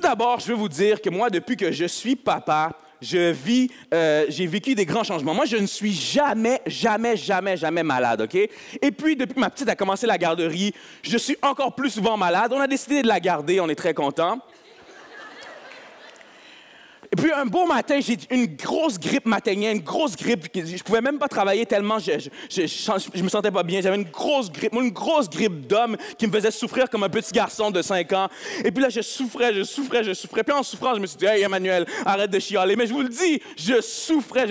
d'abord, je veux vous dire que moi, depuis que je suis papa, j'ai vécu des grands changements. Moi, je ne suis jamais malade, OK? Et puis, depuis que ma petite a commencé la garderie, je suis encore plus souvent malade. On a décidé de la garder, on est très contents. Et puis, un beau matin, j'ai une grosse grippe matinienne, une grosse grippe. Je ne pouvais même pas travailler tellement je me sentais pas bien. J'avais une grosse grippe d'homme qui me faisait souffrir comme un petit garçon de 5 ans. Et puis là, je souffrais. Puis en souffrant, je me suis dit, « Hey, Emmanuel, arrête de chialer. » Mais je vous le dis, je souffrais.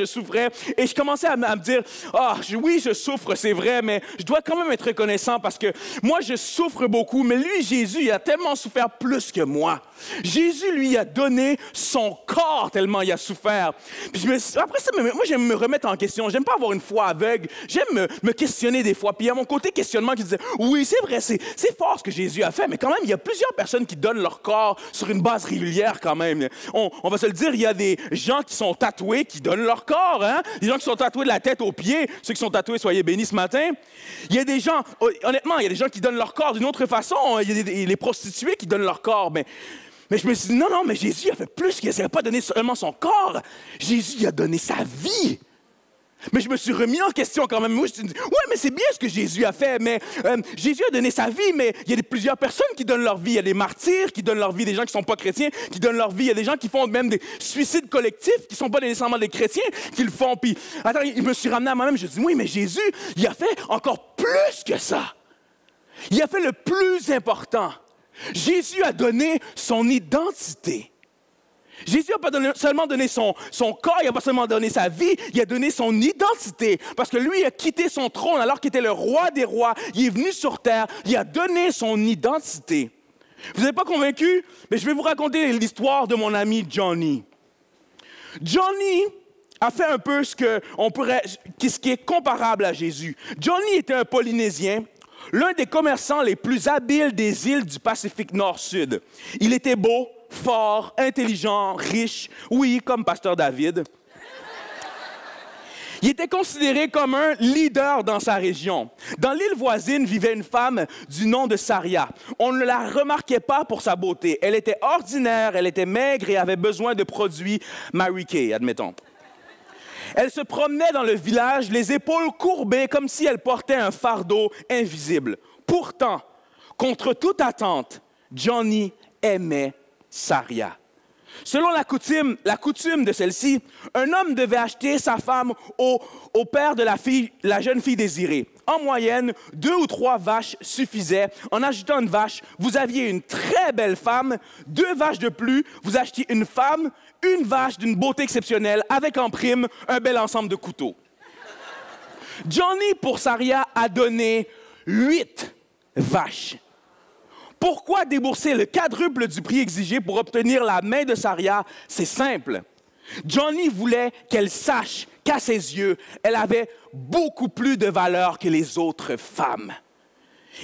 Et je commençais à me dire, « Ah, oui, je souffre, c'est vrai, mais je dois quand même être reconnaissant parce que moi, je souffre beaucoup. Mais lui, Jésus, il a tellement souffert plus que moi. Jésus, lui, a donné son corps tellement il a souffert. Puis après ça, moi, j'aime me remettre en question. J'aime pas avoir une foi aveugle. J'aime me questionner des fois. Puis il y a mon côté questionnement qui disait, oui, c'est vrai, c'est fort ce que Jésus a fait, mais quand même, il y a plusieurs personnes qui donnent leur corps sur une base régulière quand même. On va se le dire, il y a des gens qui sont tatoués qui donnent leur corps. Hein? Des gens qui sont tatoués de la tête aux pieds. Ceux qui sont tatoués, soyez bénis ce matin. Il y a des gens, honnêtement, il y a des gens qui donnent leur corps d'une autre façon. Il y a les prostituées qui donnent leur corps. Mais je me suis dit, non, mais Jésus a fait plus qu'il n'a pas donné seulement son corps. Jésus a donné sa vie. Mais je me suis remis en question quand même. Moi, je me suis dit, ouais, mais c'est bien ce que Jésus a fait. Mais Jésus a donné sa vie, mais il y a plusieurs personnes qui donnent leur vie. Il y a des martyrs qui donnent leur vie, des gens qui ne sont pas chrétiens qui donnent leur vie. Il y a des gens qui font même des suicides collectifs qui ne sont pas nécessairement des chrétiens qui le font. Puis, attends, je me suis ramené à moi-même. Je me suis dit, oui, mais Jésus, il a fait encore plus que ça. Il a fait le plus important. Jésus a donné son identité. Jésus n'a pas seulement donné son corps, il n'a pas seulement donné sa vie, il a donné son identité. Parce que lui a quitté son trône alors qu'il était le roi des rois. Il est venu sur terre, il a donné son identité. Vous n'êtes pas convaincu? Mais je vais vous raconter l'histoire de mon ami Johnny. Johnny a fait un peu ce qui est comparable à Jésus. Johnny était un Polynésien, l'un des commerçants les plus habiles des îles du Pacifique Nord-Sud. Il était beau, fort, intelligent, riche, oui, comme Pasteur David. Il était considéré comme un leader dans sa région. Dans l'île voisine vivait une femme du nom de Saria. On ne la remarquait pas pour sa beauté. Elle était ordinaire, elle était maigre et avait besoin de produits Mary Kay, admettons. Elle se promenait dans le village, les épaules courbées, comme si elle portait un fardeau invisible. Pourtant, contre toute attente, Johnny aimait Saria. Selon la coutume de celle-ci, un homme devait acheter sa femme au père de la jeune fille désirée. En moyenne, 2 ou 3 vaches suffisaient. En achetant une vache, vous aviez une très belle femme. 2 vaches de plus, vous achetiez une femme, une vache d'une beauté exceptionnelle, avec en prime un bel ensemble de couteaux. Johnny, pour Saria, a donné 8 vaches. Pourquoi débourser le quadruple du prix exigé pour obtenir la main de Saria? C'est simple. Johnny voulait qu'elle sache qu'à ses yeux, elle avait beaucoup plus de valeur que les autres femmes.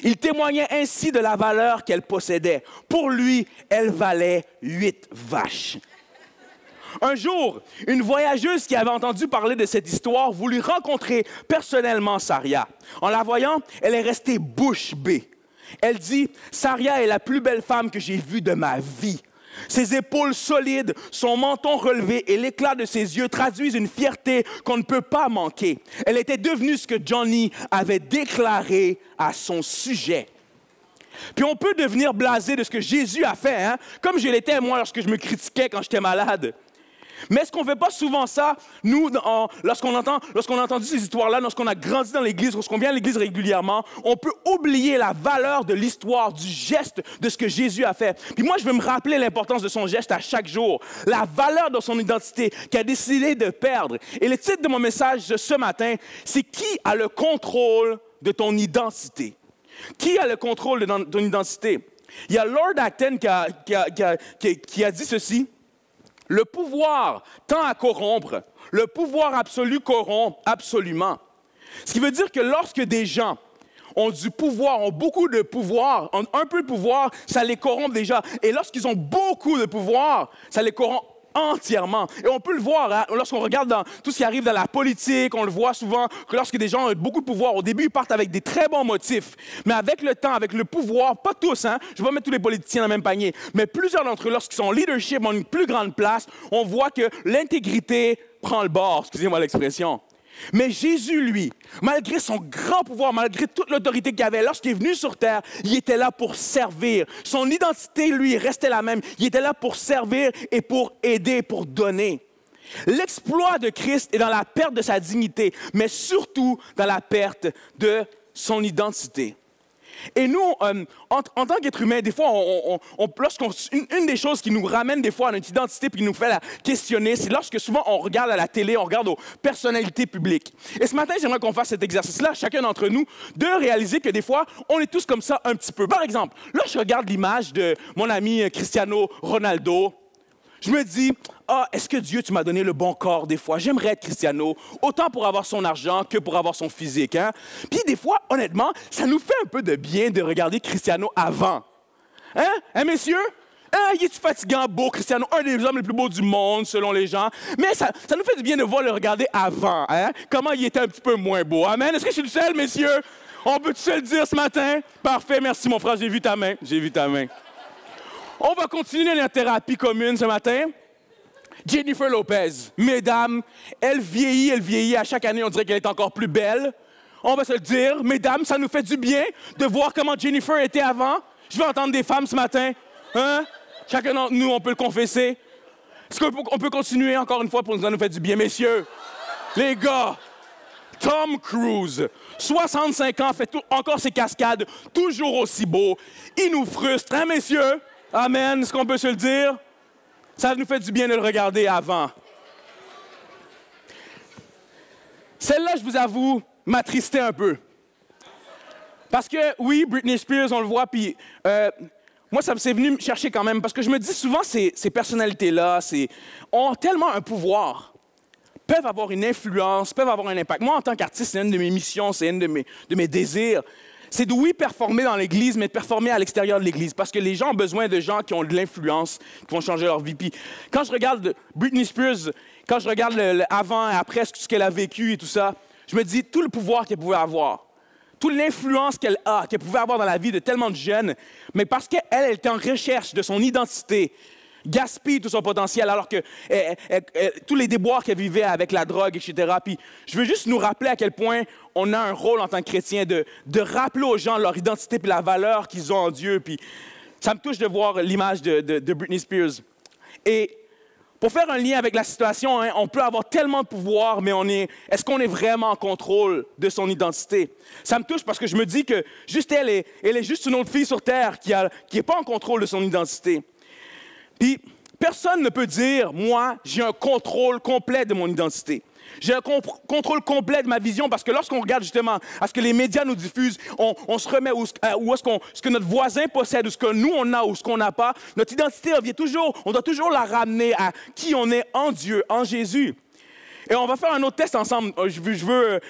Il témoignait ainsi de la valeur qu'elle possédait. Pour lui, elle valait 8 vaches. Un jour, une voyageuse qui avait entendu parler de cette histoire voulut rencontrer personnellement Saria. En la voyant, elle est restée bouche bée. Elle dit, « Saria est la plus belle femme que j'ai vue de ma vie. Ses épaules solides, son menton relevé et l'éclat de ses yeux traduisent une fierté qu'on ne peut pas manquer. Elle était devenue ce que Johnny avait déclaré à son sujet. » Puis on peut devenir blasé de ce que Jésus a fait, hein? Comme je l'étais moi lorsque je me critiquais quand j'étais malade. Mais est-ce qu'on ne fait pas souvent ça, nous, lorsqu'on a entendu ces histoires-là, lorsqu'on a grandi dans l'Église, lorsqu'on vient à l'Église régulièrement, on peut oublier la valeur de l'histoire, du geste, de ce que Jésus a fait. Puis moi, je veux me rappeler l'importance de son geste à chaque jour, la valeur de son identité qu'il a décidé de perdre. Et le titre de mon message de ce matin, c'est « Qui a le contrôle de ton identité? » Qui a le contrôle de ton identité? Il y a Lord Acton qui a dit ceci. Le pouvoir tend à corrompre. Le pouvoir absolu corrompt absolument. Ce qui veut dire que lorsque des gens ont du pouvoir, ont beaucoup de pouvoir, ont un peu de pouvoir, ça les corrompt déjà. Et lorsqu'ils ont beaucoup de pouvoir, ça les corrompt entièrement. Et on peut le voir hein, lorsqu'on regarde dans tout ce qui arrive dans la politique, on le voit souvent que lorsque des gens ont beaucoup de pouvoir, au début, ils partent avec des très bons motifs. Mais avec le temps, avec le pouvoir, pas tous, hein, je ne vais pas mettre tous les politiciens dans le même panier, mais plusieurs d'entre eux, lorsqu'ils sont en leadership, ont une plus grande place, on voit que l'intégrité prend le bord, excusez-moi l'expression. Mais Jésus, lui, malgré son grand pouvoir, malgré toute l'autorité qu'il avait, lorsqu'il est venu sur terre, il était là pour servir. Son identité, lui, restait la même. Il était là pour servir et pour aider, pour donner. L'exploit de Christ est dans la perte de sa dignité, mais surtout dans la perte de son identité. Et nous, en tant qu'être humain, des fois, une des choses qui nous ramène des fois à notre identité et qui nous fait la questionner, c'est lorsque souvent on regarde à la télé, on regarde aux personnalités publiques. Et ce matin, j'aimerais qu'on fasse cet exercice-là, chacun d'entre nous, de réaliser que des fois, on est tous comme ça un petit peu. Par exemple, là, je regarde l'image de mon ami Cristiano Ronaldo. Je me dis, est-ce que Dieu, tu m'as donné le bon corps des fois? J'aimerais être Cristiano, autant pour avoir son argent que pour avoir son physique. Hein? Puis des fois, honnêtement, ça nous fait un peu de bien de regarder Cristiano avant. Hein, messieurs? Il est fatigant, beau, Cristiano, un des hommes les plus beaux du monde, selon les gens. Mais ça nous fait du bien de voir le regarder avant. Hein? Comment il était un petit peu moins beau. Amen? Est-ce que je suis le seul, messieurs? On peut-tu se le dire ce matin? Parfait, merci mon frère, j'ai vu ta main. J'ai vu ta main. On va continuer notre thérapie commune ce matin. Jennifer Lopez, mesdames, elle vieillit. À chaque année, on dirait qu'elle est encore plus belle. On va se le dire, mesdames, ça nous fait du bien de voir comment Jennifer était avant. Je veux entendre des femmes ce matin. Hein? Chacun d'entre nous, on peut le confesser. Est-ce qu'on peut continuer encore une fois pour ça nous fait du bien, messieurs? Les gars, Tom Cruise, 65 ans, fait encore ses cascades, toujours aussi beau. Il nous frustre, hein, messieurs? Amen. Est-ce qu'on peut se le dire? Ça nous fait du bien de le regarder avant. Celle-là, je vous avoue, m'attristait un peu. Parce que, oui, Britney Spears, on le voit, puis moi, ça m'est venu me chercher quand même, parce que je me dis souvent, ces personnalités-là ont tellement un pouvoir, peuvent avoir une influence, peuvent avoir un impact. Moi, en tant qu'artiste, c'est une de mes missions, c'est une de mes désirs. C'est de, oui, performer dans l'Église, mais de performer à l'extérieur de l'Église. Parce que les gens ont besoin de gens qui ont de l'influence, qui vont changer leur vie. Puis quand je regarde Britney Spears, quand je regarde avant et après ce qu'elle a vécu et tout ça, je me dis tout le pouvoir qu'elle pouvait avoir, toute l'influence qu'elle pouvait avoir dans la vie de tellement de jeunes, mais parce qu'elle était en recherche de son identité, gaspille tout son potentiel, alors que tous les déboires qu'elle vivait avec la drogue, etc. Puis je veux juste nous rappeler à quel point on a un rôle en tant que chrétien de rappeler aux gens leur identité et la valeur qu'ils ont en Dieu. Puis ça me touche de voir l'image de Britney Spears. Et pour faire un lien avec la situation, hein, on peut avoir tellement de pouvoir, mais est-ce qu'on est vraiment en contrôle de son identité? Ça me touche parce que je me dis que juste elle est juste une autre fille sur Terre qui n'est pas en contrôle de son identité. Puis, personne ne peut dire, moi, j'ai un contrôle complet de mon identité. J'ai un contrôle complet de ma vision parce que lorsqu'on regarde justement à ce que les médias nous diffusent, on se remet ce que notre voisin possède, ou ce que nous on a, ou ce qu'on n'a pas. Notre identité on doit toujours la ramener à qui on est en Dieu, en Jésus. Et on va faire un autre test ensemble. Je veux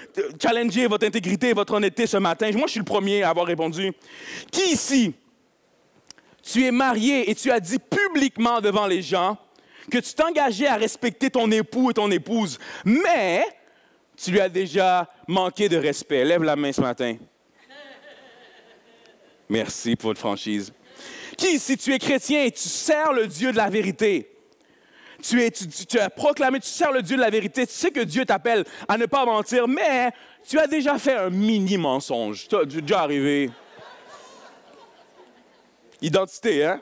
challenger votre intégrité et votre honnêteté ce matin. Moi, je suis le premier à avoir répondu. Qui ici, tu es marié et tu as dit publiquement devant les gens que tu t'engageais à respecter ton époux et ton épouse, mais tu lui as déjà manqué de respect? Lève la main ce matin. Merci pour votre franchise. Qui ici, tu es chrétien et tu sers le Dieu de la vérité? Tu as proclamé, tu sers le Dieu de la vérité. Tu sais que Dieu t'appelle à ne pas mentir, mais tu as déjà fait un mini-mensonge. C'est déjà arrivé. Identité, hein?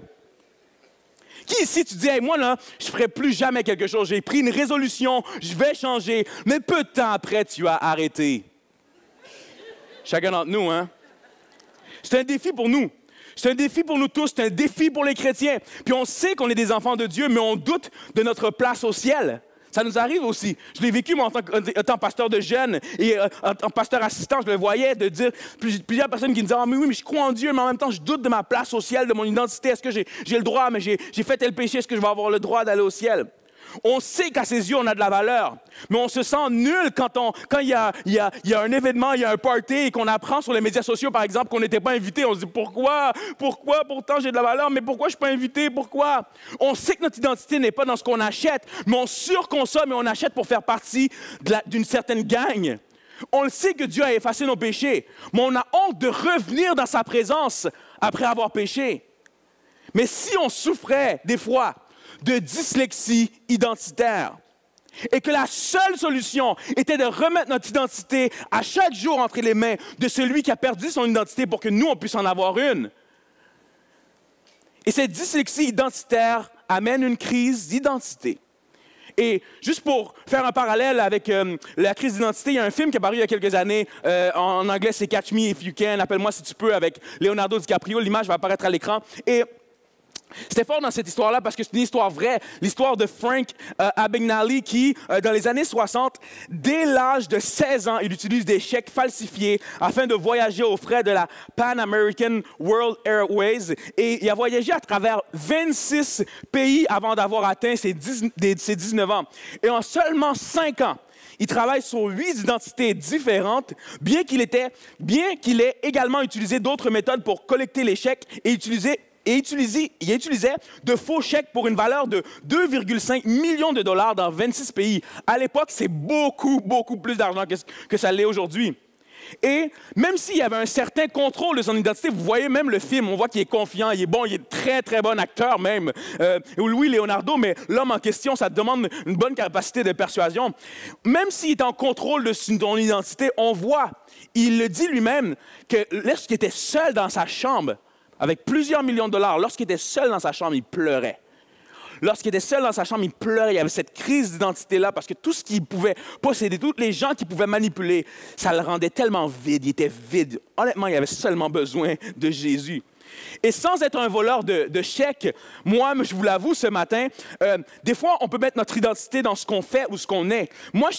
Qui ici, tu dis, hey, moi, là, je ne ferai plus jamais quelque chose. J'ai pris une résolution, je vais changer. Mais peu de temps après, tu as arrêté. Chacun d'entre nous, hein? C'est un défi pour nous. C'est un défi pour nous tous, c'est un défi pour les chrétiens. Puis on sait qu'on est des enfants de Dieu, mais on doute de notre place au ciel. Ça nous arrive aussi. Je l'ai vécu, moi, en tant que pasteur de jeunes et en tant que pasteur assistant, je le voyais, de dire plusieurs personnes qui me disaient « Ah, mais oui, mais je crois en Dieu, mais en même temps, je doute de ma place au ciel, de mon identité. Est-ce que j'ai le droit, mais j'ai fait tel péché, est-ce que je vais avoir le droit d'aller au ciel? » On sait qu'à ses yeux, on a de la valeur, mais on se sent nul quand il y a un événement, il y a un party et qu'on apprend sur les médias sociaux, par exemple, qu'on n'était pas invité. On se dit pourquoi? Pourtant j'ai de la valeur, mais pourquoi je ne suis pas invité? Pourquoi? On sait que notre identité n'est pas dans ce qu'on achète, mais on surconsomme et on achète pour faire partie d'une certaine gang. On le sait que Dieu a effacé nos péchés, mais on a honte de revenir dans sa présence après avoir péché. Mais si on souffrait des fois de dyslexie identitaire et que la seule solution était de remettre notre identité à chaque jour entre les mains de celui qui a perdu son identité pour que nous, on puisse en avoir une. Et cette dyslexie identitaire amène une crise d'identité. Et juste pour faire un parallèle avec la crise d'identité, il y a un film qui est paru il y a quelques années. En anglais, c'est Catch Me If You Can, Appelle-moi si tu peux, avec Leonardo DiCaprio. L'image va apparaître à l'écran. Et c'était fort dans cette histoire-là parce que c'est une histoire vraie, l'histoire de Frank Abagnale qui, dans les années 60, dès l'âge de 16 ans, il utilise des chèques falsifiés afin de voyager aux frais de la Pan American World Airways. Et il a voyagé à travers 26 pays avant d'avoir atteint ses 19 ans. Et en seulement 5 ans, il travaille sur 8 identités différentes, bien qu'il ait également utilisé d'autres méthodes pour collecter les chèques et il utilisait de faux chèques pour une valeur de 2,5 millions de dollars dans 26 pays. À l'époque, c'est beaucoup, beaucoup plus d'argent que ça l'est aujourd'hui. Et même s'il y avait un certain contrôle de son identité, vous voyez même le film, on voit qu'il est confiant, il est bon, il est très, très bon acteur même. Louis Leonardo, mais l'homme en question, ça demande une bonne capacité de persuasion. Même s'il est en contrôle de son identité, on voit, il le dit lui-même, que lorsqu'il était seul dans sa chambre, avec plusieurs millions de dollars, lorsqu'il était seul dans sa chambre, il pleurait. Lorsqu'il était seul dans sa chambre, il pleurait. Il y avait cette crise d'identité-là parce que tout ce qu'il pouvait posséder, tous les gens qu'il pouvait manipuler, ça le rendait tellement vide. Il était vide. Honnêtement, il avait seulement besoin de Jésus. Et sans être un voleur de chèques, moi, je vous l'avoue ce matin, des fois, on peut mettre notre identité dans ce qu'on fait ou ce qu'on est. Moi,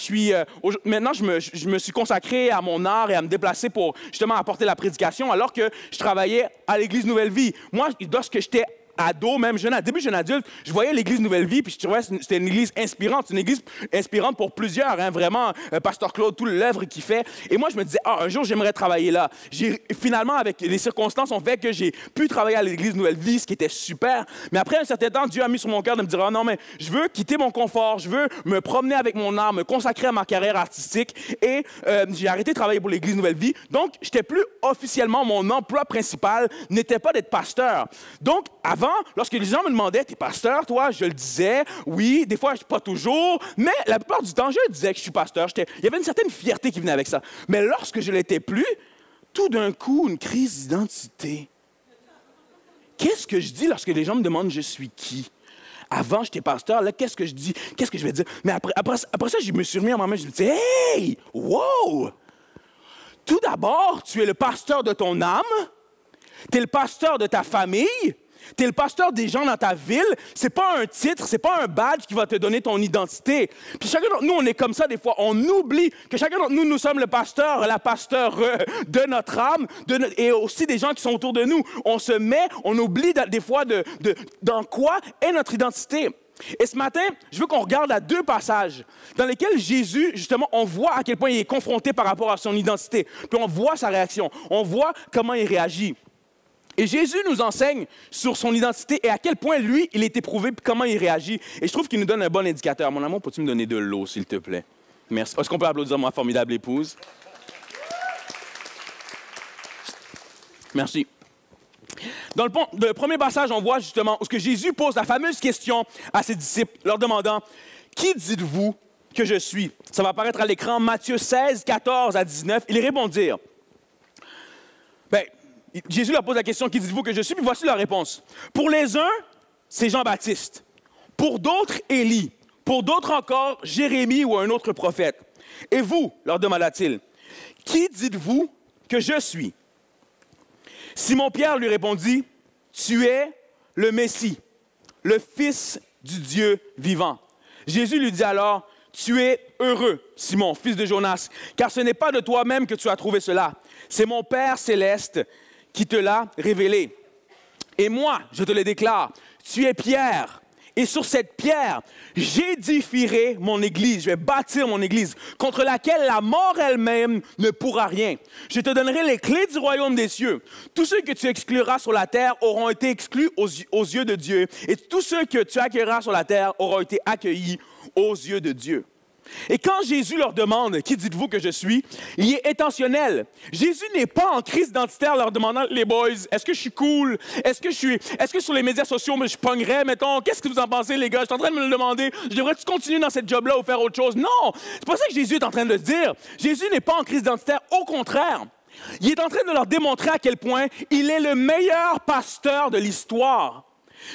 maintenant, je me suis consacré à mon art et à me déplacer pour justement apporter la prédication alors que je travaillais à l'Église Nouvelle Vie. Moi, lorsque j'étais ado, même début jeune adulte, je voyais l'Église Nouvelle Vie, puis je trouvais que c'était une Église inspirante. C'est une Église inspirante pour plusieurs, hein, vraiment. Pasteur Claude, tout l'œuvre qu'il fait. Et moi, je me disais, un jour, j'aimerais travailler là. Finalement, avec les circonstances, ont fait que j'ai pu travailler à l'Église Nouvelle Vie, ce qui était super. Mais après un certain temps, Dieu a mis sur mon cœur de me dire, non, mais je veux quitter mon confort, je veux me promener avec mon art, me consacrer à ma carrière artistique. Et j'ai arrêté de travailler pour l'Église Nouvelle Vie. Donc, j'étais plus officiellement, mon emploi principal n'était pas d'être pasteur. Donc, avant, lorsque les gens me demandaient, t'es pasteur, toi? Je le disais, oui, des fois, pas toujours, mais la plupart du temps, je disais que je suis pasteur. Il y avait une certaine fierté qui venait avec ça. Mais lorsque je ne l'étais plus, tout d'un coup, une crise d'identité. Qu'est-ce que je dis lorsque les gens me demandent je suis qui? Avant, j'étais pasteur, là, qu'est-ce que je dis? Qu'est-ce que je vais dire? Mais après ça, je me suis remis à moi-même, je me disais, hey, wow! Tout d'abord, tu es le pasteur de ton âme, tu es le pasteur de ta famille, tu es le pasteur des gens dans ta ville. C'est pas un titre, c'est pas un badge qui va te donner ton identité. Puis chacun d'entre nous, on est comme ça des fois. On oublie que chacun d'entre nous, nous sommes le pasteur, la pasteur de notre âme et aussi des gens qui sont autour de nous. On oublie des fois dans quoi est notre identité. Et ce matin, je veux qu'on regarde à 2 passages dans lesquels Jésus, justement, on voit à quel point il est confronté par rapport à son identité. Puis on voit sa réaction, on voit comment il réagit. Et Jésus nous enseigne sur son identité et à quel point, lui, il est éprouvé, puis comment il réagit. Et je trouve qu'il nous donne un bon indicateur. Mon amour, peux-tu me donner de l'eau, s'il te plaît? Merci. Est-ce qu'on peut applaudir ma formidable épouse? Merci. Dans le premier passage, on voit justement où Jésus pose la fameuse question à ses disciples, leur demandant « Qui dites-vous que je suis? » Ça va apparaître à l'écran, Matthieu 16, 14 à 19. Ils répondirent. Jésus leur pose la question « Qui dites-vous que je suis? » Puis voici leur réponse. Pour les uns, c'est Jean-Baptiste. Pour d'autres, Élie. Pour d'autres encore, Jérémie ou un autre prophète. Et vous, leur demanda-t-il, qui dites-vous que je suis? Simon-Pierre lui répondit, tu es le Messie, le Fils du Dieu vivant. Jésus lui dit alors, tu es heureux, Simon, fils de Jonas, car ce n'est pas de toi-même que tu as trouvé cela. C'est mon Père céleste qui te l'a révélé. Et moi, je te le déclare, tu es Pierre, et sur cette pierre, j'édifierai mon église. Je vais bâtir mon église, contre laquelle la mort elle-même ne pourra rien. Je te donnerai les clés du royaume des cieux. Tous ceux que tu excluras sur la terre auront été exclus aux yeux de Dieu, et tous ceux que tu accueilleras sur la terre auront été accueillis aux yeux de Dieu. Et quand Jésus leur demande « Qui dites-vous que je suis ?», il est intentionnel. Jésus n'est pas en crise identitaire leur demandant « Les boys, est-ce que je suis cool? Est-ce que sur les médias sociaux, je pognerais, mettons, qu'est-ce que vous en pensez, les gars? Je suis en train de me le demander. Je devrais-tu continuer dans cette job-là ou faire autre chose? » Non! C'est pas ça que Jésus est en train de se dire. Jésus n'est pas en crise identitaire. Au contraire, il est en train de leur démontrer à quel point il est le meilleur pasteur de l'histoire.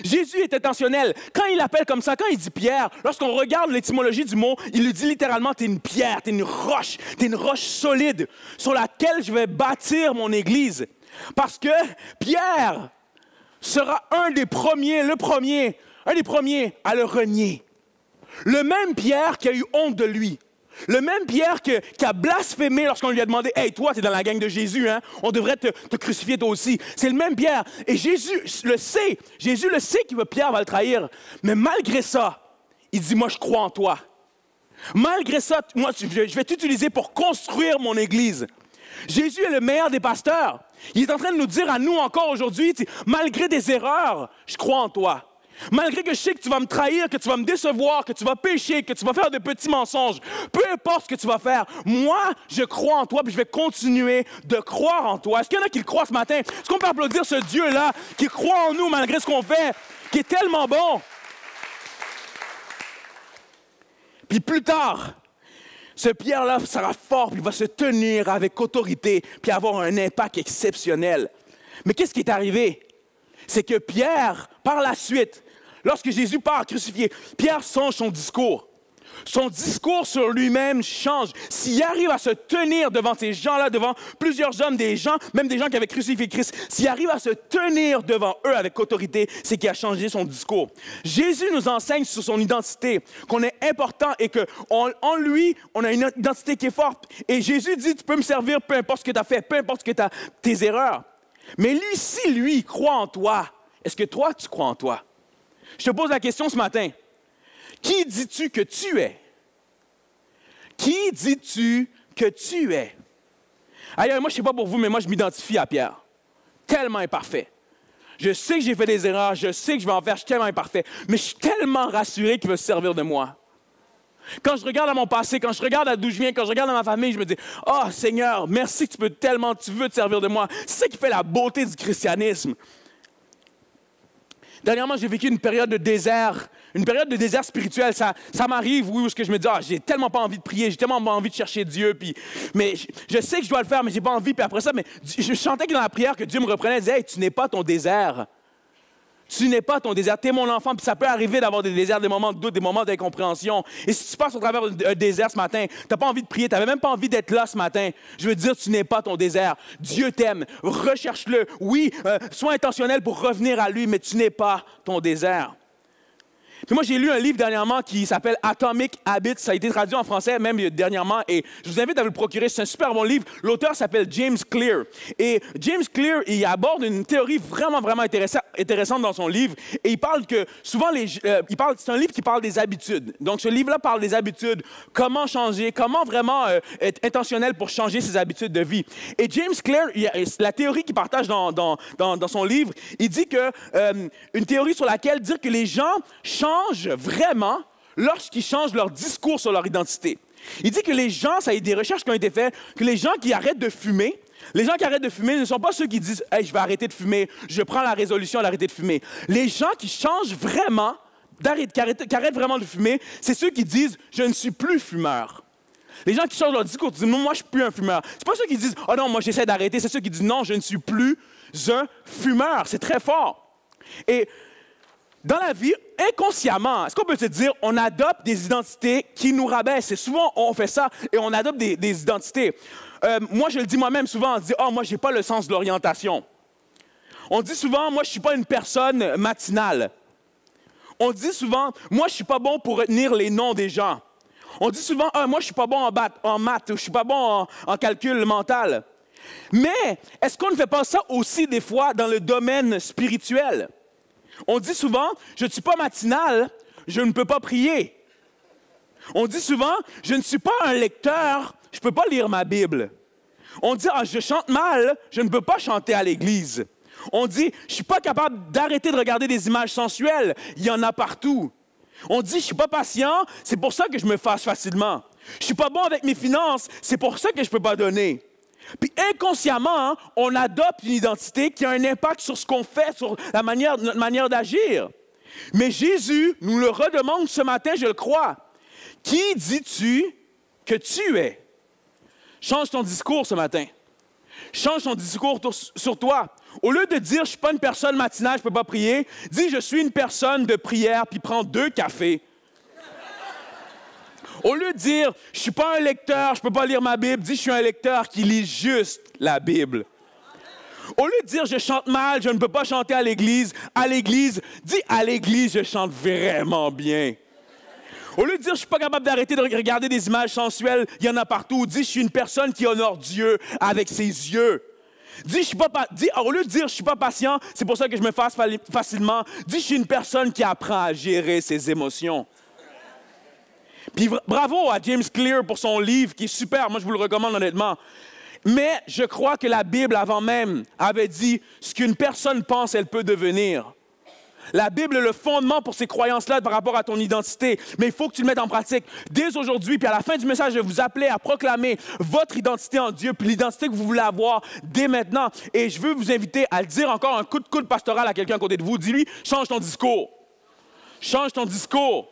Jésus est intentionnel. Quand il appelle comme ça, quand il dit Pierre, lorsqu'on regarde l'étymologie du mot, il lui dit littéralement, t'es une pierre, t'es une roche solide sur laquelle je vais bâtir mon église. Parce que Pierre sera un des premiers à le renier. Le même Pierre qui a eu honte de lui. Le même Pierre qui a blasphémé lorsqu'on lui a demandé « Hey, toi, t'es dans la gang de Jésus, hein? On devrait te crucifier toi aussi. » C'est le même Pierre. Et Jésus le sait. Jésus le sait que Pierre va le trahir. Mais malgré ça, il dit « Moi, je crois en toi. » Malgré ça, moi, je vais t'utiliser pour construire mon église. Jésus est le meilleur des pasteurs. Il est en train de nous dire à nous encore aujourd'hui, malgré des erreurs, je crois en toi. Malgré que je sais que tu vas me trahir, que tu vas me décevoir, que tu vas pécher, que tu vas faire de petits mensonges, peu importe ce que tu vas faire, moi, je crois en toi puis je vais continuer de croire en toi. Est-ce qu'il y en a qui le croient ce matin? Est-ce qu'on peut applaudir ce Dieu-là qui croit en nous malgré ce qu'on fait, qui est tellement bon? Puis plus tard, ce Pierre-là sera fort puis il va se tenir avec autorité puis avoir un impact exceptionnel. Mais qu'est-ce qui est arrivé? C'est que Pierre, par la suite, lorsque Jésus part crucifié, Pierre change son discours. Son discours sur lui-même change. S'il arrive à se tenir devant ces gens-là, devant plusieurs hommes, des gens, même des gens qui avaient crucifié Christ, s'il arrive à se tenir devant eux avec autorité, c'est qu'il a changé son discours. Jésus nous enseigne sur son identité, qu'on est important et qu'en lui, on a une identité qui est forte. Et Jésus dit, tu peux me servir peu importe ce que tu as fait, peu importe ce que tes erreurs. Mais lui, si lui croit en toi, est-ce que toi, tu crois en toi? Je te pose la question ce matin. Qui dis-tu que tu es? Qui dis-tu que tu es? Ailleurs, moi, je ne sais pas pour vous, mais moi, je m'identifie à Pierre. Tellement imparfait. Je sais que j'ai fait des erreurs, je sais que je vais en faire, je suis tellement imparfait, mais je suis tellement rassuré qu'il veut se servir de moi. Quand je regarde à mon passé, quand je regarde à d'où je viens, quand je regarde à ma famille, je me dis « Oh Seigneur, merci que tu veux te servir de moi. » C'est ça qui fait la beauté du christianisme. Dernièrement, j'ai vécu une période de désert spirituel. Ça m'arrive, oui, où je me dis « Ah, j'ai tellement pas envie de prier, j'ai tellement pas envie de chercher Dieu. » Mais je sais que je dois le faire, mais j'ai pas envie. Puis après ça, mais je sentais que dans la prière, que Dieu me reprenait et disait « Hey, tu n'es pas ton désert. » Tu n'es pas ton désert, tu es mon enfant, puis ça peut arriver d'avoir des déserts, des moments de doute, des moments d'incompréhension. Et si tu passes au travers d'un désert ce matin, tu n'as pas envie de prier, tu n'avais même pas envie d'être là ce matin, je veux te dire, tu n'es pas ton désert. Dieu t'aime, recherche-le. Oui, sois intentionnel pour revenir à lui, mais tu n'es pas ton désert. Puis moi, j'ai lu un livre dernièrement qui s'appelle Atomic Habits. Ça a été traduit en français même dernièrement et je vous invite à vous le procurer. C'est un super bon livre. L'auteur s'appelle James Clear. Et James Clear, il aborde une théorie vraiment, vraiment intéressante dans son livre. Et il parle que souvent, c'est un livre qui parle des habitudes. Donc, ce livre-là parle des habitudes. Comment changer, comment vraiment être intentionnel pour changer ses habitudes de vie. Et James Clear, la théorie qu'il partage dans son livre, il dit que une théorie sur laquelle dire que les gens changent vraiment lorsqu'ils changent leur discours sur leur identité. Il dit que les gens, ça y est des recherches qui ont été faites, que les gens qui arrêtent de fumer, ne sont pas ceux qui disent « Hey, je vais arrêter de fumer, je prends la résolution d'arrêter de fumer ». Les gens qui changent vraiment, qui arrêtent vraiment de fumer, c'est ceux qui disent « Je ne suis plus fumeur ». Les gens qui changent leur discours disent « Non, moi, je ne suis plus un fumeur ». C'est pas ceux qui disent « Oh non, moi, j'essaie d'arrêter », c'est ceux qui disent « Non, je ne suis plus un fumeur ». C'est très fort. Et dans la vie, inconsciemment, est-ce qu'on peut se dire, on adopte des identités qui nous rabaissent? Et souvent, on fait ça et on adopte des identités. Moi, je le dis moi-même souvent, on dit, oh, moi, je n'ai pas le sens de l'orientation. On dit souvent, moi, je ne suis pas une personne matinale. On dit souvent, moi, je ne suis pas bon pour retenir les noms des gens. On dit souvent, ah, moi, je ne suis pas bon en maths, ou je ne suis pas bon en calcul mental. Mais est-ce qu'on ne fait pas ça aussi des fois dans le domaine spirituel? On dit souvent, je ne suis pas matinal, je ne peux pas prier. On dit souvent, je ne suis pas un lecteur, je ne peux pas lire ma Bible. On dit, je chante mal, je ne peux pas chanter à l'église. On dit, je ne suis pas capable d'arrêter de regarder des images sensuelles, il y en a partout. On dit, je ne suis pas patient, c'est pour ça que je me fâche facilement. Je ne suis pas bon avec mes finances, c'est pour ça que je ne peux pas donner. Puis inconsciemment, on adopte une identité qui a un impact sur ce qu'on fait, sur notre manière d'agir. Mais Jésus nous le redemande ce matin, je le crois. Qui dis-tu que tu es? Change ton discours ce matin. Change ton discours sur toi. Au lieu de dire, je ne suis pas une personne matinale, je ne peux pas prier, dis, je suis une personne de prière, puis prends 2 cafés. Au lieu de dire, je ne suis pas un lecteur, je ne peux pas lire ma Bible, dis, je suis un lecteur qui lit juste la Bible. Au lieu de dire, je chante mal, je ne peux pas chanter à l'église, dis, à l'église, je chante vraiment bien. Au lieu de dire, je ne suis pas capable d'arrêter de regarder des images sensuelles, il y en a partout, dis, je suis une personne qui honore Dieu avec ses yeux. Au lieu de dire, je ne suis pas patient, c'est pour ça que je me fâche facilement, dis, je suis une personne qui apprend à gérer ses émotions. Puis bravo à James Clear pour son livre qui est super, moi je vous le recommande honnêtement. Mais je crois que la Bible avant même avait dit ce qu'une personne pense, elle peut devenir. La Bible est le fondement pour ces croyances-là par rapport à ton identité. Mais il faut que tu le mettes en pratique dès aujourd'hui. Puis à la fin du message, je vais vous appeler à proclamer votre identité en Dieu, puis l'identité que vous voulez avoir dès maintenant. Et je veux vous inviter à le dire encore un coup de coude pastoral à quelqu'un à côté de vous. Dis-lui, change ton discours. Change ton discours.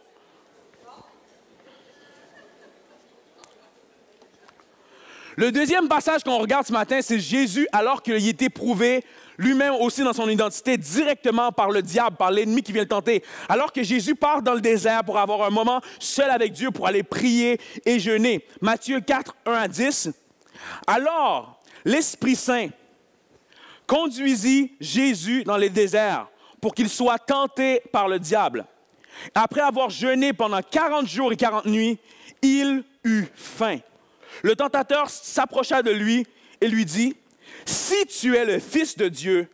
Le deuxième passage qu'on regarde ce matin, c'est Jésus, alors qu'il était prouvé lui-même aussi dans son identité directement par le diable, par l'ennemi qui vient le tenter. Alors que Jésus part dans le désert pour avoir un moment seul avec Dieu, pour aller prier et jeûner. Matthieu 4, 1 à 10. Alors, l'Esprit Saint conduisit Jésus dans le désert pour qu'il soit tenté par le diable. Après avoir jeûné pendant 40 jours et 40 nuits, il eut faim. Le tentateur s'approcha de lui et lui dit, « Si tu es le Fils de Dieu,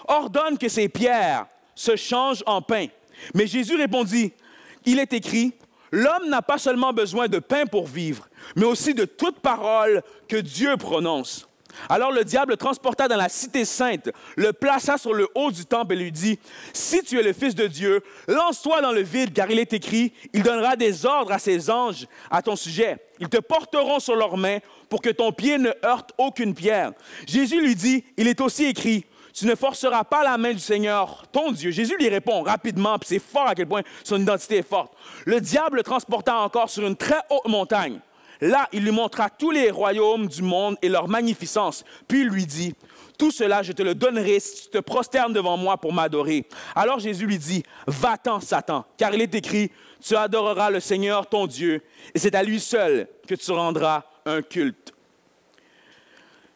ordonne que ces pierres se changent en pain. » Mais Jésus répondit, « Il est écrit, l'homme n'a pas seulement besoin de pain pour vivre, mais aussi de toute parole que Dieu prononce. » Alors le diable le transporta dans la cité sainte, le plaça sur le haut du temple et lui dit, « Si tu es le Fils de Dieu, lance-toi dans le vide, car il est écrit, il donnera des ordres à ses anges à ton sujet. Ils te porteront sur leurs mains pour que ton pied ne heurte aucune pierre. » Jésus lui dit, « Il est aussi écrit, tu ne forceras pas la main du Seigneur, ton Dieu. » Jésus lui répond rapidement, puis c'est fort à quel point son identité est forte. Le diable le transporta encore sur une très haute montagne. Là, il lui montra tous les royaumes du monde et leur magnificence. Puis il lui dit, « Tout cela, je te le donnerai si tu te prosternes devant moi pour m'adorer. » Alors Jésus lui dit, « Va-t'en, Satan, car il est écrit, tu adoreras le Seigneur, ton Dieu, et c'est à lui seul que tu rendras un culte. »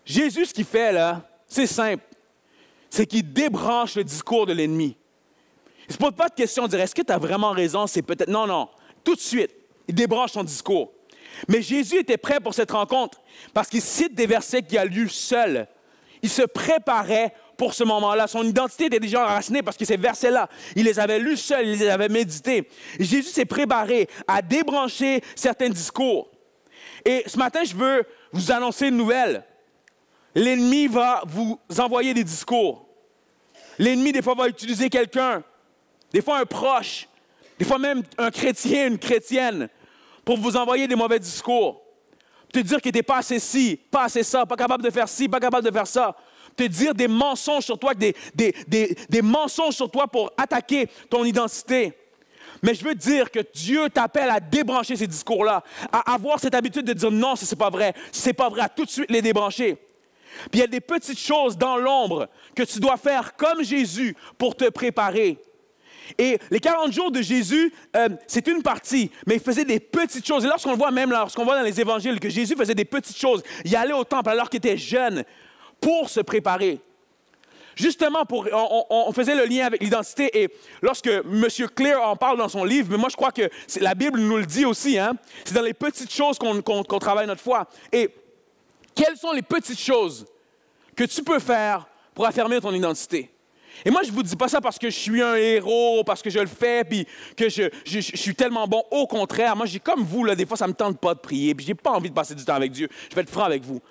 Jésus, ce qu'il fait là, c'est simple. C'est qu'il débranche le discours de l'ennemi. Il ne se pose pas de question de dire, est-ce que tu as vraiment raison? C'est peut-être... Non. Tout de suite, il débranche son discours. Mais Jésus était prêt pour cette rencontre parce qu'il cite des versets qu'il a lus seul. Il se préparait pour ce moment-là. Son identité était déjà enracinée parce que ces versets-là, il les avait lus seul, il les avait médités. Et Jésus s'est préparé à débrancher certains discours. Et ce matin, je veux vous annoncer une nouvelle. L'ennemi va vous envoyer des discours. L'ennemi, des fois, va utiliser quelqu'un, des fois un proche, des fois même un chrétien, une chrétienne, pour vous envoyer des mauvais discours. Te dire que tu n'es pas assez ci, pas assez ça, pas capable de faire ci, pas capable de faire ça. Te dire des mensonges sur toi, des mensonges sur toi pour attaquer ton identité. Mais je veux dire que Dieu t'appelle à débrancher ces discours-là, à avoir cette habitude de dire non, c'est pas vrai, à tout de suite les débrancher. Puis il y a des petites choses dans l'ombre que tu dois faire comme Jésus pour te préparer. Et les 40 jours de Jésus, c'est une partie, mais il faisait des petites choses. Et lorsqu'on voit dans les évangiles que Jésus faisait des petites choses, il allait au temple alors qu'il était jeune pour se préparer. Justement, on faisait le lien avec l'identité et lorsque M. Clear en parle dans son livre, mais moi je crois que la Bible nous le dit aussi, hein, c'est dans les petites choses qu'on travaille notre foi. Et quelles sont les petites choses que tu peux faire pour affirmer ton identité? Et moi, je ne vous dis pas ça parce que je suis un héros, parce que je le fais, puis que je suis tellement bon. Au contraire, moi, j'ai comme vous, là, des fois, ça ne me tente pas de prier, puis je n'ai pas envie de passer du temps avec Dieu. Je vais être franc avec vous.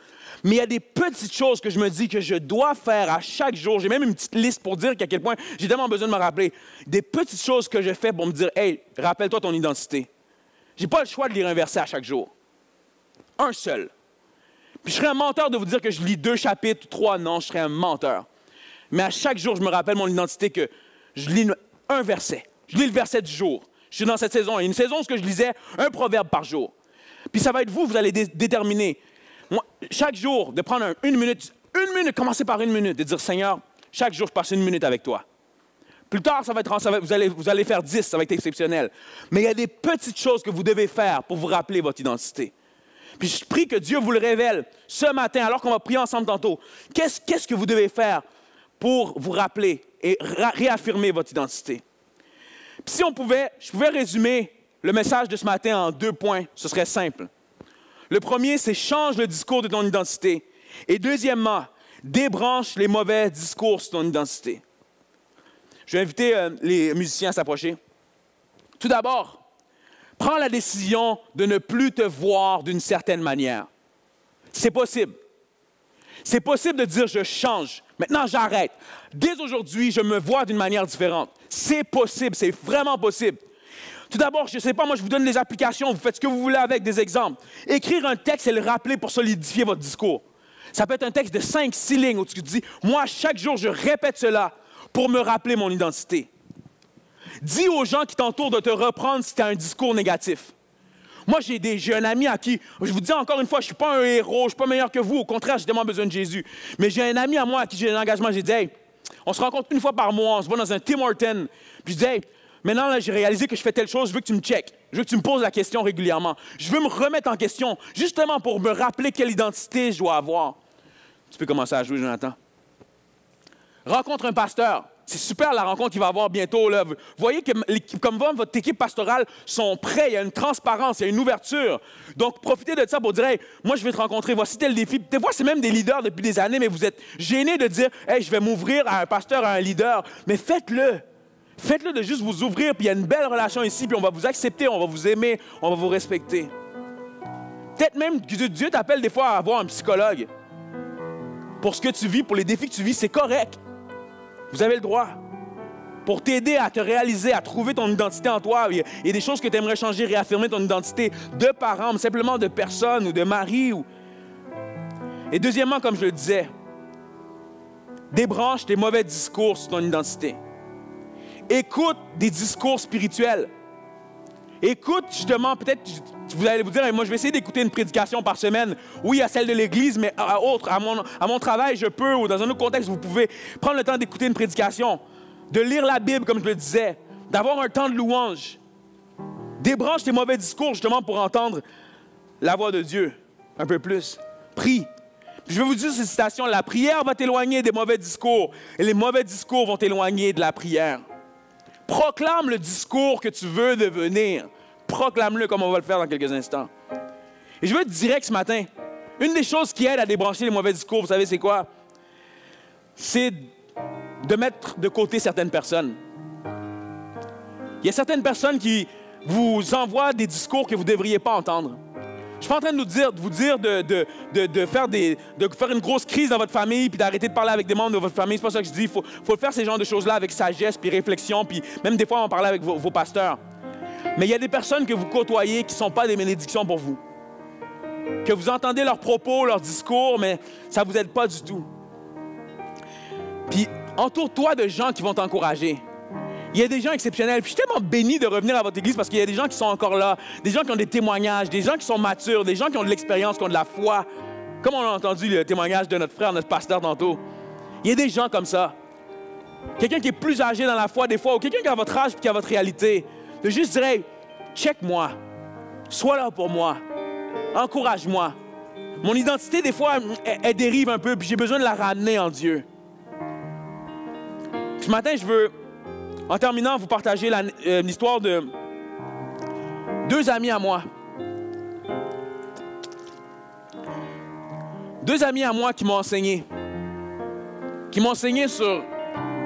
Mais il y a des petites choses que je me dis que je dois faire à chaque jour. J'ai même une petite liste pour dire qu'à quel point j'ai tellement besoin de me rappeler. Des petites choses que je fais pour me dire, « Hey, rappelle-toi ton identité. » Je n'ai pas le choix de lire un verset à chaque jour. Un seul. Puis je serais un menteur de vous dire que je lis 2 chapitres, 3, non, je serais un menteur. Mais à chaque jour, je me rappelle mon identité que je lis un verset. Je lis le verset du jour. Je suis dans cette saison. Il y a une saison où je lisais un proverbe par jour. Puis ça va être vous allez déterminer. Moi, chaque jour, de prendre une minute, commencer par 1 minute, de dire, Seigneur, chaque jour, je passe 1 minute avec toi. Plus tard, vous allez faire 10, ça va être exceptionnel. Mais il y a des petites choses que vous devez faire pour vous rappeler votre identité. Puis je prie que Dieu vous le révèle ce matin, alors qu'on va prier ensemble tantôt. Qu'est-ce que vous devez faire pour vous rappeler et réaffirmer votre identité? Puis si je pouvais résumer le message de ce matin en 2 points, ce serait simple. Le premier, c'est change le discours de ton identité. Et deuxièmement, débranche les mauvais discours sur ton identité. Je vais inviter les musiciens à s'approcher. Tout d'abord, prends la décision de ne plus te voir d'une certaine manière. C'est possible. C'est possible de dire « je change ». Maintenant, j'arrête. Dès aujourd'hui, je me vois d'une manière différente. C'est possible, c'est vraiment possible. Tout d'abord, je ne sais pas, moi, je vous donne des applications, vous faites ce que vous voulez avec, des exemples. Écrire un texte et le rappeler pour solidifier votre discours. Ça peut être un texte de 5-6 lignes où tu te dis « moi, chaque jour, je répète cela pour me rappeler mon identité ». Dis aux gens qui t'entourent de te reprendre si tu as un discours négatif. Moi, j'ai un ami à qui, je vous dis encore une fois, je ne suis pas un héros, je ne suis pas meilleur que vous. Au contraire, j'ai tellement besoin de Jésus. Mais j'ai un ami à moi à qui j'ai un engagement. J'ai dit, hey, on se rencontre 1 fois par mois, on se voit dans un Tim Hortons. Puis je dis, hey, maintenant, là, j'ai réalisé que je fais telle chose, je veux que tu me checkes. Je veux que tu me poses la question régulièrement. Je veux me remettre en question, justement pour me rappeler quelle identité je dois avoir. Tu peux commencer à jouer, Jonathan. Rencontre un pasteur. C'est super la rencontre qu'il va avoir bientôt. Là. Vous voyez que comme votre équipe pastorale sont prêts, il y a une transparence, il y a une ouverture. Donc, profitez de ça pour dire, hey, moi, je vais te rencontrer, voici tel défi. Des fois, c'est même des leaders depuis des années, mais vous êtes gênés de dire, hey, je vais m'ouvrir à un pasteur, à un leader. Mais faites-le. Faites-le de juste vous ouvrir, puis il y a une belle relation ici, puis on va vous accepter, on va vous aimer, on va vous respecter. Peut-être même que Dieu t'appelle des fois à avoir un psychologue. Pour ce que tu vis, pour les défis que tu vis, c'est correct. Vous avez le droit. Pour t'aider à te réaliser, à trouver ton identité en toi. Il y a des choses que tu aimerais changer, réaffirmer ton identité de parents, mais simplement de personne ou de mari. Et deuxièmement, comme je le disais, débranche tes mauvais discours sur ton identité. Écoute des discours spirituels. Écoute justement, peut-être, vous allez vous dire, moi je vais essayer d'écouter une prédication par semaine. Oui, à celle de l'Église, mais à mon travail, je peux, ou dans un autre contexte, vous pouvez prendre le temps d'écouter une prédication, de lire la Bible, comme je le disais, d'avoir un temps de louange. Débranche tes mauvais discours justement pour entendre la voix de Dieu un peu plus. Prie. Puis je vais vous dire cette citation, la prière va t'éloigner des mauvais discours, et les mauvais discours vont t'éloigner de la prière. Proclame le discours que tu veux devenir. Proclame-le comme on va le faire dans quelques instants. Et je veux être direct ce matin. Une des choses qui aide à débrancher les mauvais discours, vous savez c'est quoi? C'est de mettre de côté certaines personnes. Il y a certaines personnes qui vous envoient des discours que vous ne devriez pas entendre. Je ne suis pas en train de vous dire de faire une grosse crise dans votre famille puis d'arrêter de parler avec des membres de votre famille. C'est pas ça que je dis. Il faut faire ces genres de choses-là avec sagesse puis réflexion. Puis même des fois, on va parler avec vos pasteurs. Mais il y a des personnes que vous côtoyez qui ne sont pas des bénédictions pour vous. Que vous entendez leurs propos, leurs discours, mais ça ne vous aide pas du tout. Puis entoure-toi de gens qui vont t'encourager. Il y a des gens exceptionnels. Puis je suis tellement béni de revenir à votre église parce qu'il y a des gens qui sont encore là, des gens qui ont des témoignages, des gens qui sont matures, des gens qui ont de l'expérience, qui ont de la foi. Comme on a entendu le témoignage de notre frère, notre pasteur tantôt. Il y a des gens comme ça. Quelqu'un qui est plus âgé dans la foi des fois, ou quelqu'un qui a votre âge et qui a votre réalité. De juste dire, hey, check-moi. Sois là pour moi. Encourage-moi. Mon identité, des fois, elle dérive un peu, puis j'ai besoin de la ramener en Dieu. Ce matin, je veux, en terminant, vous partager l'histoire de 2 amis à moi. 2 amis à moi qui m'ont enseigné. Qui m'ont enseigné sur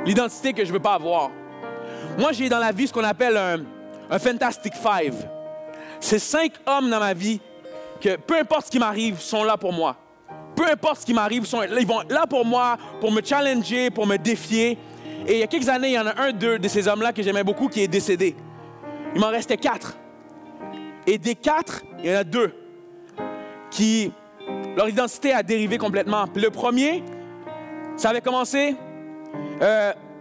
l'identité que je ne veux pas avoir. Moi, j'ai dans la vie ce qu'on appelle un Fantastic Five. C'est 5 hommes dans ma vie que, peu importe ce qui m'arrive, sont là pour moi. Peu importe ce qui m'arrive, ils vont là pour moi, pour me challenger, pour me défier. Et il y a quelques années, il y en a un de ces hommes-là que j'aimais beaucoup qui est décédé. Il m'en restait 4. Et des 4, il y en a 2 qui, leur identité a dérivé complètement. Puis le premier, ça avait commencé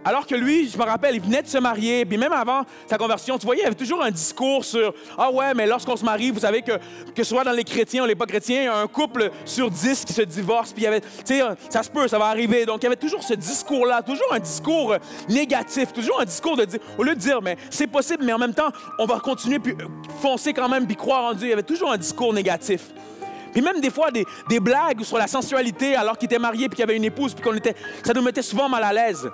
alors que lui, je me rappelle, il venait de se marier, puis même avant sa conversion, tu voyais, il y avait toujours un discours sur « Ah ouais, mais lorsqu'on se marie, vous savez que ce soit dans les chrétiens ou les pas chrétiens, il y a un couple sur 10 qui se divorce, puis il y avait, tu sais, ça se peut, ça va arriver. » Donc il y avait toujours ce discours-là, toujours un discours négatif, toujours un discours de dire, au lieu de dire « Mais c'est possible, mais en même temps, on va continuer, puis foncer quand même, puis croire en Dieu. » Il y avait toujours un discours négatif. Puis même des fois, des blagues sur la sensualité alors qu'il était marié, puis qu'il avait une épouse, puis ça nous mettait souvent mal à l'aise.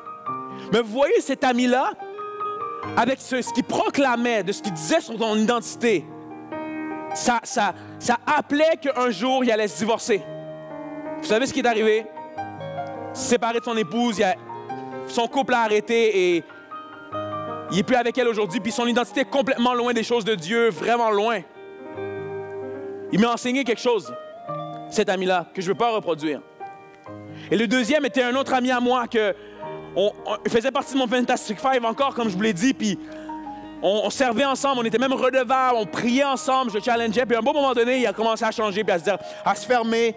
Mais vous voyez cet ami-là, avec ce qu'il proclamait, de ce qu'il disait sur son identité, ça appelait qu'un jour, il allait se divorcer. Vous savez ce qui est arrivé? Séparé de son épouse, son couple a arrêté et il n'est plus avec elle aujourd'hui, puis son identité est complètement loin des choses de Dieu, vraiment loin. Il m'a enseigné quelque chose, cet ami-là, que je ne veux pas reproduire. Et le deuxième était un autre ami à moi que il faisait partie de mon Fantastic Five encore, comme je vous l'ai dit, puis on servait ensemble, on était même redevables, on priait ensemble, je le challengeais, puis à un bon moment donné, il a commencé à changer, puis à se fermer,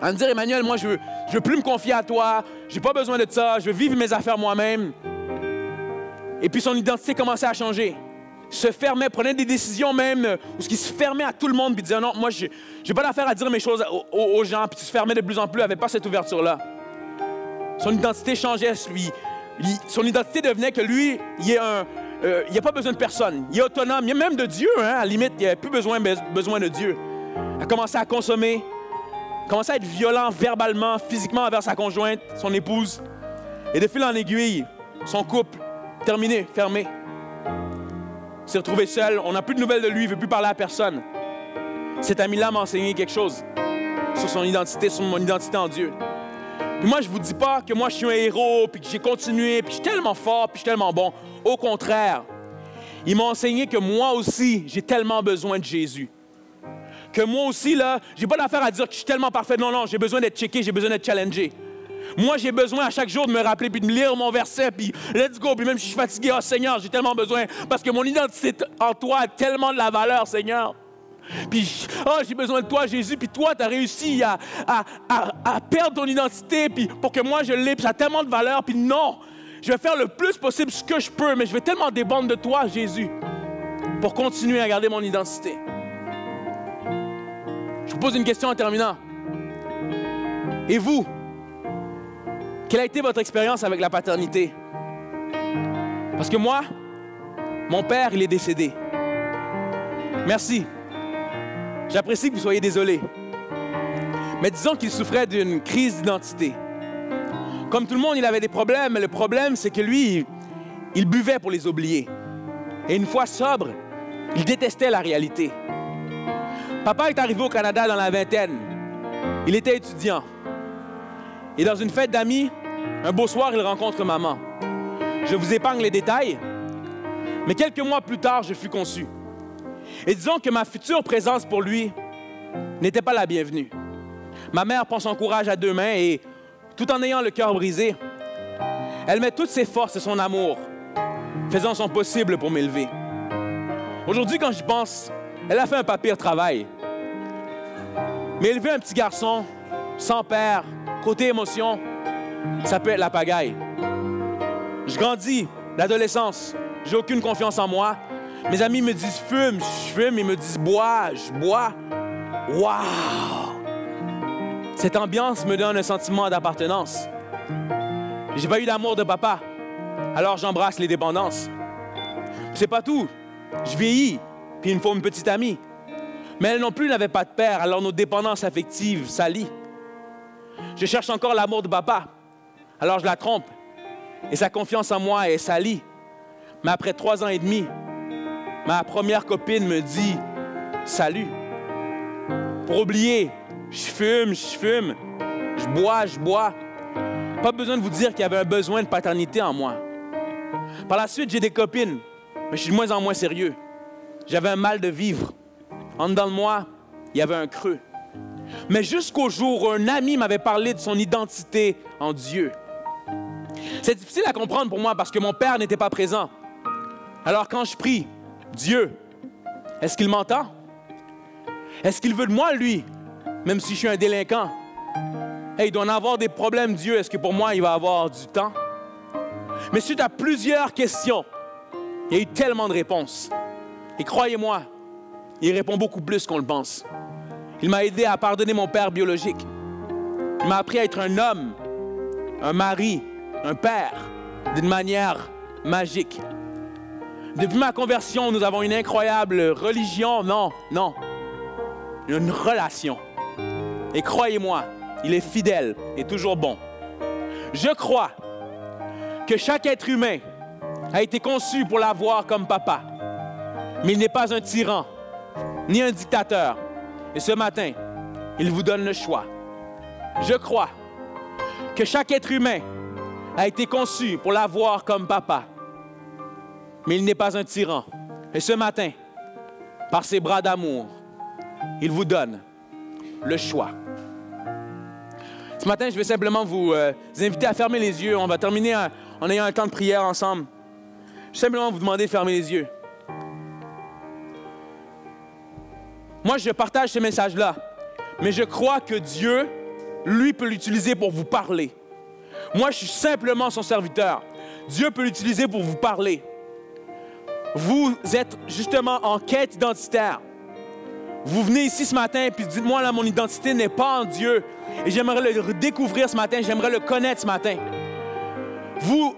à me dire, Emmanuel, moi, je veux plus me confier à toi, j'ai pas besoin de ça, je veux vivre mes affaires moi-même. Et puis son identité commençait à changer. Se fermait, prenait des décisions même, où il se fermait à tout le monde, puis disait, non, moi, j'ai pas d'affaire à dire mes choses aux gens, puis il se fermait de plus en plus, il n'avait pas cette ouverture-là. Son identité changeait, son identité devenait que lui, il n'a pas besoin de personne. Il est autonome, il est même de Dieu, hein, à la limite, il n'a plus besoin de Dieu. Il a commencé à consommer, commencé à être violent verbalement, physiquement envers sa conjointe, son épouse. Et de fil en aiguille, son couple, terminé, fermé. Il s'est retrouvé seul, on n'a plus de nouvelles de lui, il ne veut plus parler à personne. Cet ami-là m'a enseigné quelque chose sur son identité, sur mon identité en Dieu. Puis moi, je ne vous dis pas que moi, je suis un héros, puis que j'ai continué, puis je suis tellement fort, puis je suis tellement bon. Au contraire, il m'a enseigné que moi aussi, j'ai tellement besoin de Jésus. Que moi aussi, là, j'ai pas d'affaire à dire que je suis tellement parfait. Non, non, j'ai besoin d'être checké, j'ai besoin d'être challengé. Moi, j'ai besoin à chaque jour de me rappeler, puis de me lire mon verset, puis let's go. Puis même si je suis fatigué, oh Seigneur, j'ai tellement besoin, parce que mon identité en toi a tellement de la valeur, Seigneur. Puis, j'ai besoin de toi, Jésus, puis toi, tu as réussi à perdre ton identité, puis pour que moi, je l'ai, puis ça a tellement de valeur, puis non, je vais faire le plus possible ce que je peux, mais je vais tellement dépendre de toi, Jésus, pour continuer à garder mon identité. Je vous pose une question en terminant. Et vous, quelle a été votre expérience avec la paternité? Parce que moi, mon père, il est décédé. Merci. J'apprécie que vous soyez désolés. Mais disons qu'il souffrait d'une crise d'identité. Comme tout le monde, il avait des problèmes, mais le problème, c'est que lui, il buvait pour les oublier. Et une fois sobre, il détestait la réalité. Papa est arrivé au Canada dans la vingtaine. Il était étudiant. Et dans une fête d'amis, un beau soir, il rencontre maman. Je vous épargne les détails, mais quelques mois plus tard, je fus conçu. Et disons que ma future présence pour lui n'était pas la bienvenue. Ma mère prend son courage à 2 mains et, tout en ayant le cœur brisé, elle met toutes ses forces et son amour, faisant son possible pour m'élever. Aujourd'hui, quand j'y pense, elle a fait un pas pire travail. Mais élever un petit garçon, sans père, côté émotion, ça peut être la pagaille. Je grandis, l'adolescence, j'ai aucune confiance en moi. Mes amis me disent fume, je fume, ils me disent bois, je bois. Waouh! Cette ambiance me donne un sentiment d'appartenance. J'ai pas eu d'amour de papa, alors j'embrasse les dépendances. C'est pas tout. Je vieillis, puis il me faut une petite amie. Mais elle non plus n'avait pas de père, alors nos dépendances affectives s'allient. Je cherche encore l'amour de papa, alors je la trompe. Et sa confiance en moi est salie. Mais après 3 ans et demi, ma première copine me dit « Salut ». Pour oublier, je fume, je bois. Pas besoin de vous dire qu'il y avait un besoin de paternité en moi. Par la suite, j'ai des copines, mais je suis de moins en moins sérieux. J'avais un mal de vivre. En dedans de moi, il y avait un creux. Mais jusqu'au jour où un ami m'avait parlé de son identité en Dieu. C'est difficile à comprendre pour moi parce que mon père n'était pas présent. Alors quand je prie, Dieu, est-ce qu'il m'entend? Est-ce qu'il veut de moi, lui, même si je suis un délinquant? Hey, il doit en avoir des problèmes, Dieu. Est-ce que pour moi, il va avoir du temps? Mais suite à plusieurs questions, il y a eu tellement de réponses. Et croyez-moi, il répond beaucoup plus qu'on le pense. Il m'a aidé à pardonner mon père biologique. Il m'a appris à être un homme, un mari, un père, d'une manière magique. Depuis ma conversion, nous avons une incroyable religion. Non, une relation. Et croyez-moi, il est fidèle et toujours bon. Je crois que chaque être humain a été conçu pour l'avoir comme papa. Mais il n'est pas un tyran, ni un dictateur. Et ce matin, il vous donne le choix. Je crois que chaque être humain a été conçu pour l'avoir comme papa. Mais il n'est pas un tyran. Et ce matin, par ses bras d'amour, il vous donne le choix. Ce matin, je vais simplement vous inviter à fermer les yeux. On va terminer en ayant un temps de prière ensemble. Je vais simplement vous demander de fermer les yeux. Moi, je partage ce message-là, mais je crois que Dieu, lui, peut l'utiliser pour vous parler. Moi, je suis simplement son serviteur. Dieu peut l'utiliser pour vous parler. Vous êtes justement en quête identitaire. Vous venez ici ce matin et puis dites-moi, là, mon identité n'est pas en Dieu. Et j'aimerais le découvrir ce matin, j'aimerais le connaître ce matin. Vous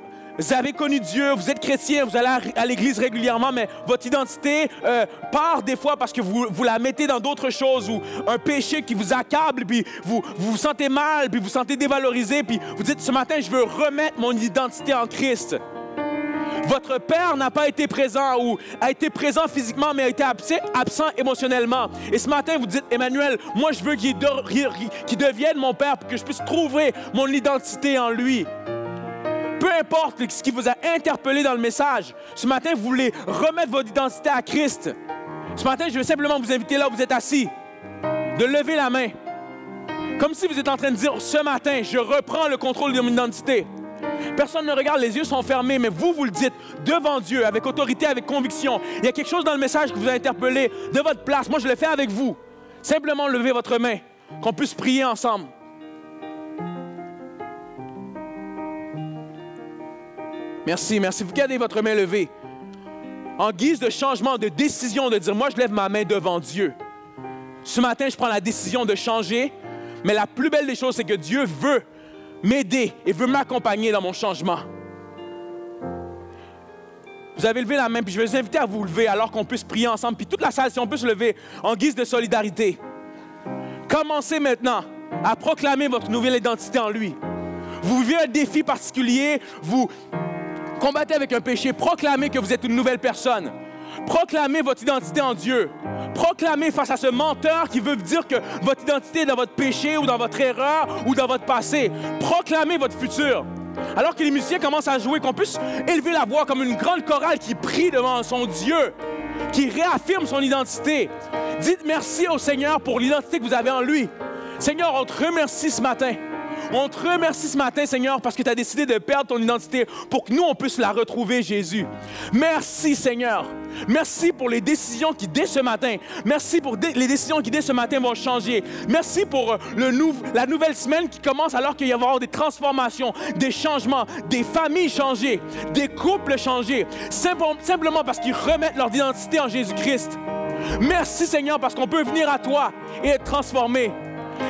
avez connu Dieu, vous êtes chrétien, vous allez à l'église régulièrement, mais votre identité part des fois parce que vous la mettez dans d'autres choses ou un péché qui vous accable, puis vous vous sentez mal, puis vous vous sentez dévalorisé, puis vous dites ce matin, je veux remettre mon identité en Christ. Votre père n'a pas été présent ou a été présent physiquement, mais a été absent émotionnellement. Et ce matin, vous dites, Emmanuel, moi, je veux qu'il devienne mon père pour que je puisse trouver mon identité en lui. Peu importe ce qui vous a interpellé dans le message, ce matin, vous voulez remettre votre identité à Christ. Ce matin, je veux simplement vous inviter là où vous êtes assis, de lever la main. Comme si vous êtes en train de dire, ce matin, je reprends le contrôle de mon identité. Personne ne regarde, les yeux sont fermés, mais vous le dites devant Dieu, avec autorité, avec conviction. Il y a quelque chose dans le message qui vous a interpellé de votre place. Moi, je le fais avec vous. Simplement levez votre main, qu'on puisse prier ensemble. Merci. Vous gardez votre main levée. En guise de changement, de décision, de dire, moi, je lève ma main devant Dieu. Ce matin, je prends la décision de changer, mais la plus belle des choses, c'est que Dieu veut m'aider et veut m'accompagner dans mon changement. Vous avez levé la main, puis je vais vous inviter à vous lever alors qu'on puisse prier ensemble. Puis toute la salle, si on peut se lever en guise de solidarité. Commencez maintenant à proclamer votre nouvelle identité en lui. Vous vivez un défi particulier, vous combattez avec un péché, proclamez que vous êtes une nouvelle personne. Proclamez votre identité en Dieu. Proclamez face à ce menteur qui veut dire que votre identité est dans votre péché ou dans votre erreur ou dans votre passé. Proclamez votre futur. Alors que les musiciens commencent à jouer, qu'on puisse élever la voix comme une grande chorale qui prie devant son Dieu, qui réaffirme son identité. Dites merci au Seigneur pour l'identité que vous avez en lui. Seigneur, on te remercie ce matin. On te remercie ce matin, Seigneur, parce que tu as décidé de perdre ton identité pour que nous, on puisse la retrouver, Jésus. Merci, Seigneur. Merci pour les décisions qui, dès ce matin, merci pour les décisions qui, dès ce matin, vont changer. Merci pour la nouvelle semaine qui commence alors qu'il va y avoir des transformations, des changements, des familles changées, des couples changés, simplement parce qu'ils remettent leur identité en Jésus-Christ. Merci, Seigneur, parce qu'on peut venir à toi et être transformé.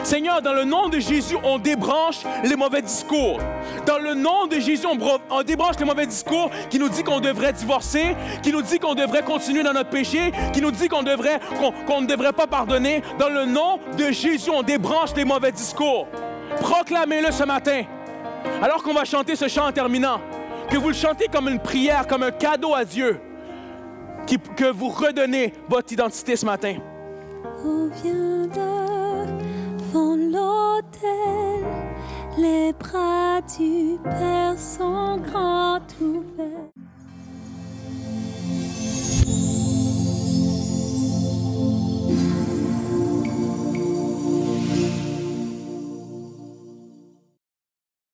Seigneur, dans le nom de Jésus, on débranche les mauvais discours. Dans le nom de Jésus, on débranche les mauvais discours qui nous dit qu'on devrait divorcer, qui nous dit qu'on devrait continuer dans notre péché, qui nous dit qu'on ne devrait pas pardonner. Dans le nom de Jésus, on débranche les mauvais discours. Proclamez-le ce matin. Alors qu'on va chanter ce chant en terminant, que vous le chantez comme une prière, comme un cadeau à Dieu, que vous redonnez votre identité ce matin. On vient devant l'autel Les bras du Père sont grands